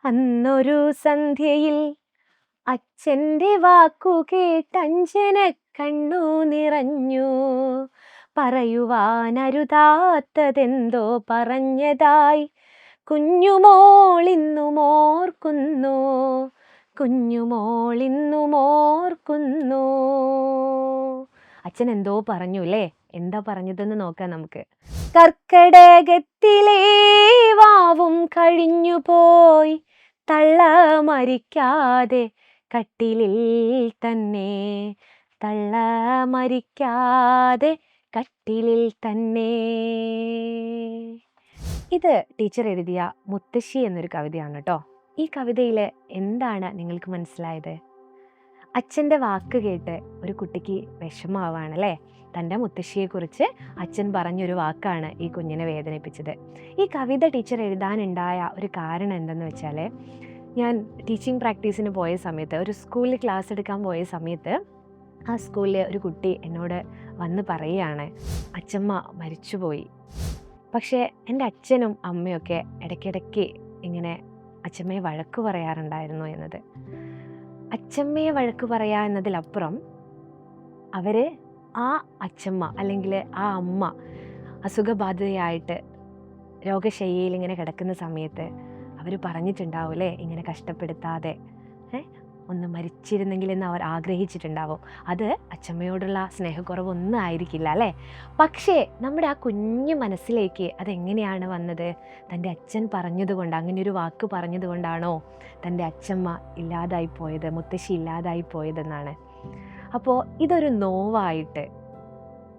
അന്നൊരു സന്ധ്യയിൽ അച്ഛൻ്റെ വാക്കു കേട്ടഞ്ജന കണ്ണു നിറഞ്ഞു. പറയുവാനരുതാത്തതെന്തോ പറഞ്ഞതായി കുഞ്ഞുമോളിന്നുമോർക്കുന്നു, കുഞ്ഞുമോളിന്നുമോർക്കുന്നു. അച്ഛൻ എന്തോ പറഞ്ഞു അല്ലേ? എന്താ പറഞ്ഞതെന്ന് നോക്കാം നമുക്ക്. കർക്കടകത്തിലെ വാവും കഴിഞ്ഞു പോയി, തള്ള മരിക്കാതെ കട്ടിലിൽ തന്നെ, തള്ള മരിക്കാതെ കട്ടിലിൽ തന്നെ. ഇത് ടീച്ചർ എഴുതിയ മുത്തശ്ശി എന്നൊരു കവിതയാണ് കേട്ടോ. ഈ കവിതയിൽ എന്താണ് നിങ്ങൾക്ക് മനസ്സിലായത്? അച്ഛൻ്റെ വാക്ക് കേട്ട് ഒരു കുട്ടിക്ക് വിഷമമാവാണല്ലേ. തൻ്റെ മുത്തശ്ശിയെക്കുറിച്ച് അച്ഛൻ പറഞ്ഞൊരു വാക്കാണ് ഈ കുഞ്ഞിനെ വേദനിപ്പിച്ചത്. ഈ കവിത ടീച്ചർ എഴുതാനുണ്ടായ ഒരു കാരണം എന്തെന്ന് വെച്ചാൽ, ഞാൻ ടീച്ചിങ് പ്രാക്ടീസിന് പോയ സമയത്ത്, ഒരു സ്കൂളിൽ ക്ലാസ് എടുക്കാൻ പോയ സമയത്ത്, ആ സ്കൂളിൽ ഒരു കുട്ടി എന്നോട് വന്ന് പറയുകയാണ്, അച്ഛമ്മ മരിച്ചുപോയി. പക്ഷേ എൻ്റെ അച്ഛനും അമ്മയൊക്കെ ഇടയ്ക്കിടയ്ക്ക് ഇങ്ങനെ അച്ഛമ്മയെ വഴക്ക് പറയാറുണ്ടായിരുന്നു എന്നത്. അച്ഛമ്മയെ വഴക്ക് പറയുക എന്നതിലപ്പുറം അവർ ആ അച്ഛമ്മ അല്ലെങ്കിൽ ആ അമ്മ അസുഖബാധിതയായിട്ട് രോഗശയ്യയിൽ ഇങ്ങനെ കിടക്കുന്ന സമയത്ത് അവർ പറഞ്ഞിട്ടുണ്ടാവില്ലേ, ഇങ്ങനെ കഷ്ടപ്പെടുത്താതെ ഒന്ന് മരിച്ചിരുന്നെങ്കിലെന്ന് അവർ ആഗ്രഹിച്ചിട്ടുണ്ടാവും. അത് അച്ഛമ്മയോടുള്ള സ്നേഹക്കുറവൊന്നും ആയിരിക്കില്ല അല്ലേ. പക്ഷേ നമ്മുടെ ആ കുഞ്ഞു മനസ്സിലേക്ക് അതെങ്ങനെയാണ് വന്നത്? തൻ്റെ അച്ഛൻ പറഞ്ഞതുകൊണ്ട്, അങ്ങനെ ഒരു വാക്ക് പറഞ്ഞതുകൊണ്ടാണോ തൻ്റെ അച്ഛമ്മ ഇല്ലാതായി പോയത്, മുത്തശ്ശി ഇല്ലാതായി പോയതെന്നാണ്. അപ്പോൾ ഇതൊരു നോവായിട്ട്,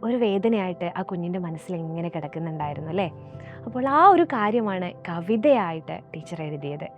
ഒരു വേദനയായിട്ട് ആ കുഞ്ഞിൻ്റെ മനസ്സിൽ എങ്ങനെ കിടക്കുന്നുണ്ടായിരുന്നു അല്ലേ. അപ്പോൾ ആ ഒരു കാര്യമാണ് കവിതയായിട്ട് ടീച്ചർ എഴുതിയത്.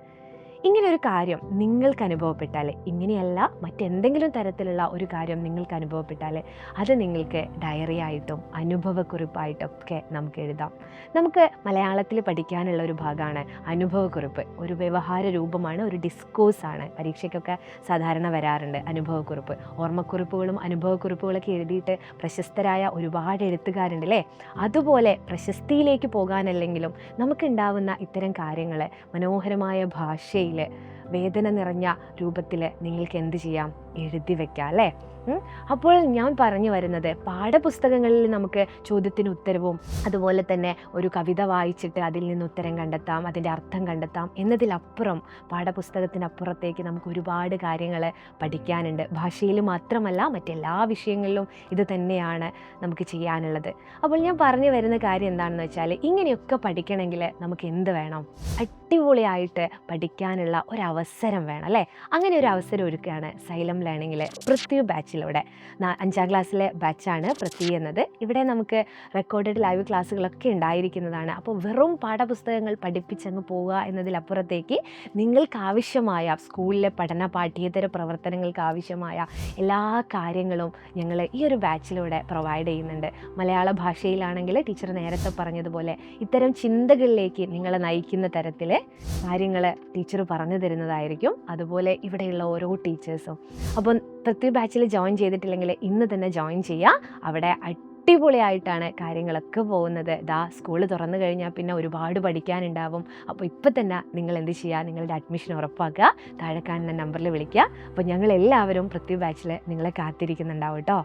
ഇങ്ങനൊരു കാര്യം നിങ്ങൾക്ക് അനുഭവപ്പെട്ടാൽ, ഇങ്ങനെയല്ല മറ്റെന്തെങ്കിലും തരത്തിലുള്ള ഒരു കാര്യം നിങ്ങൾക്ക് അനുഭവപ്പെട്ടാൽ, അത് നിങ്ങൾക്ക് ഡയറി ആയിട്ടും അനുഭവക്കുറിപ്പായിട്ടൊക്കെ നമുക്ക് എഴുതാം. നമുക്ക് മലയാളത്തിൽ പഠിക്കാനുള്ള ഒരു ഭാഗമാണ് അനുഭവക്കുറിപ്പ്. ഒരു വ്യവഹാര രൂപമാണ്, ഒരു ഡിസ്കോഴ്സാണ്. പരീക്ഷയ്ക്കൊക്കെ സാധാരണ വരാറുണ്ട് അനുഭവക്കുറിപ്പ്. ഓർമ്മക്കുറിപ്പുകളും അനുഭവക്കുറിപ്പുകളൊക്കെ എഴുതിയിട്ട് പ്രശസ്തരായ ഒരുപാട് എഴുത്തുകാരുണ്ട് അല്ലേ. അതുപോലെ പ്രശസ്തിയിലേക്ക് പോകാനല്ലെങ്കിലും നമുക്കുണ്ടാവുന്ന ഇത്തരം കാര്യങ്ങൾ മനോഹരമായ ഭാഷയിൽ, വേദന നിറഞ്ഞ രൂപത്തിൽ നിങ്ങൾക്ക് എന്ത് ചെയ്യാം? എഴുതി വയ്ക്കാം അല്ലേ. അപ്പോൾ ഞാൻ പറഞ്ഞു വരുന്നത്, പാഠപുസ്തകങ്ങളിൽ നമുക്ക് ചോദ്യത്തിന് ഉത്തരവും അതുപോലെ തന്നെ ഒരു കവിത വായിച്ചിട്ട് അതിൽ നിന്ന് ഉത്തരം കണ്ടെത്താം, അതിൻ്റെ അർത്ഥം കണ്ടെത്താം എന്നതിലപ്പുറം, പാഠപുസ്തകത്തിനപ്പുറത്തേക്ക് നമുക്ക് ഒരുപാട് കാര്യങ്ങൾ പഠിക്കാനുണ്ട്. ഭാഷയിൽ മാത്രമല്ല മറ്റെല്ലാ വിഷയങ്ങളിലും ഇത് തന്നെയാണ് നമുക്ക് ചെയ്യാനുള്ളത്. അപ്പോൾ ഞാൻ പറഞ്ഞു വരുന്ന കാര്യം എന്താണെന്ന് വെച്ചാൽ, ഇങ്ങനെയൊക്കെ പഠിക്കണമെങ്കിൽ നമുക്ക് എന്ത് വേണം? അടിപൊളിയായിട്ട് പഠിക്കാനുള്ള ഒരവസരം വേണം അല്ലേ. അങ്ങനെ ഒരു അവസരം ഒരുക്കുകയാണ് സൈലം ലേണിങ്ങിൽ പൃഥ്വി ബാച്ചിലൂടെ. 5ാം ക്ലാസ്സിലെ ബാച്ചാണ് പൃഥ്വി എന്നത്. ഇവിടെ നമുക്ക് റെക്കോർഡഡ് ലൈവ് ക്ലാസ്സുകളൊക്കെ ഉണ്ടായിരിക്കുന്നതാണ്. അപ്പോൾ വെറും പാഠപുസ്തകങ്ങൾ പഠിപ്പിച്ചങ്ങ് പോവുക എന്നതിലപ്പുറത്തേക്ക് നിങ്ങൾക്കാവശ്യമായ സ്കൂളിലെ പഠന പാഠ്യേതര പ്രവർത്തനങ്ങൾക്ക് ആവശ്യമായ എല്ലാ കാര്യങ്ങളും ഞങ്ങൾ ഈ ഒരു ബാച്ചിലൂടെ പ്രൊവൈഡ് ചെയ്യുന്നുണ്ട്. മലയാള ഭാഷയിലാണെങ്കിൽ ടീച്ചർ നേരത്തെ പറഞ്ഞതുപോലെ ഇത്തരം ചിന്തകളിലേക്ക് നിങ്ങളെ നയിക്കുന്ന തരത്തിൽ കാര്യങ്ങൾ ടീച്ചർ പറഞ്ഞു തരുന്നതായിരിക്കും. അതുപോലെ ഇവിടെയുള്ള ഓരോ ടീച്ചേഴ്സും. അപ്പം പൃഥ്വി ബാച്ചിൽ ജോയിൻ ചെയ്തിട്ടില്ലെങ്കിൽ ഇന്ന് തന്നെ ജോയിൻ ചെയ്യുക. അവിടെ അടിപൊളിയായിട്ടാണ് കാര്യങ്ങളൊക്കെ പോകുന്നത്. സ്കൂൾ തുറന്നു കഴിഞ്ഞാൽ പിന്നെ ഒരുപാട് പഠിക്കാനുണ്ടാവും. അപ്പോൾ ഇപ്പം തന്നെ നിങ്ങൾ എന്ത് ചെയ്യുക? നിങ്ങളുടെ അഡ്മിഷൻ ഉറപ്പാക്കുക. താഴെ കാണുന്ന നമ്പറിൽ വിളിക്കുക. അപ്പോൾ ഞങ്ങളെല്ലാവരും പൃഥ്വി ബാച്ചിൽ നിങ്ങളെ കാത്തിരിക്കുന്നുണ്ടാവും കേട്ടോ.